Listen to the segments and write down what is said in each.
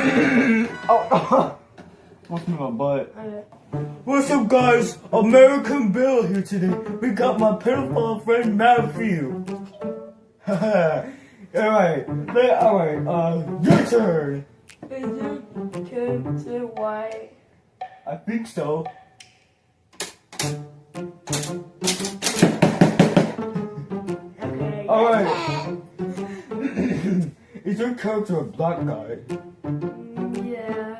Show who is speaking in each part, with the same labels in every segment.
Speaker 1: Oh, what's in my butt? What's up, guys? American Bill here today. We got my pedophile friend Matthew. Alright, your turn.
Speaker 2: Is your character white?
Speaker 1: I think so.
Speaker 2: Okay.
Speaker 1: Alright. Is your character a black guy?
Speaker 2: Yeah.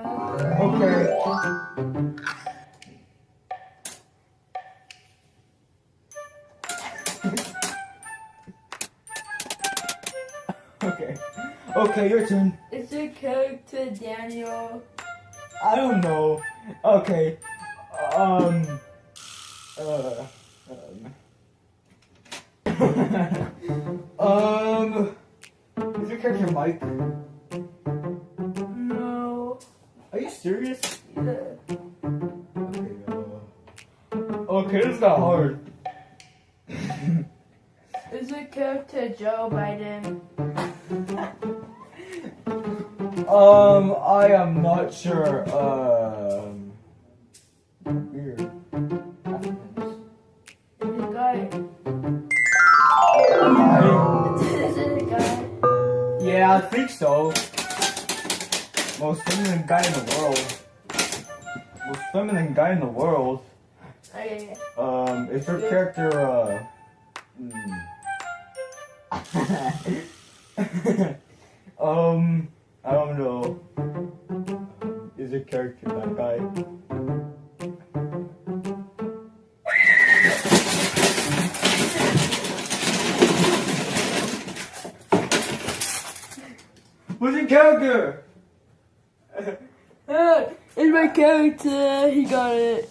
Speaker 1: Okay. Okay, your turn.
Speaker 2: Is your character Daniel?
Speaker 1: I don't know. Okay. Is your character Mike?
Speaker 2: No.
Speaker 1: Are you serious?
Speaker 2: Yeah.
Speaker 1: Okay, this is not hard.
Speaker 2: Is your character Joe Biden?
Speaker 1: I am not sure. Weird.
Speaker 2: Is it a guy? Is it a guy?
Speaker 1: Yeah, I think so. Most feminine guy in the world. Most feminine guy in the world.
Speaker 2: Okay.
Speaker 1: Is your character, I don't know. Is your character that guy? What's your character?
Speaker 2: It's my character. He got it.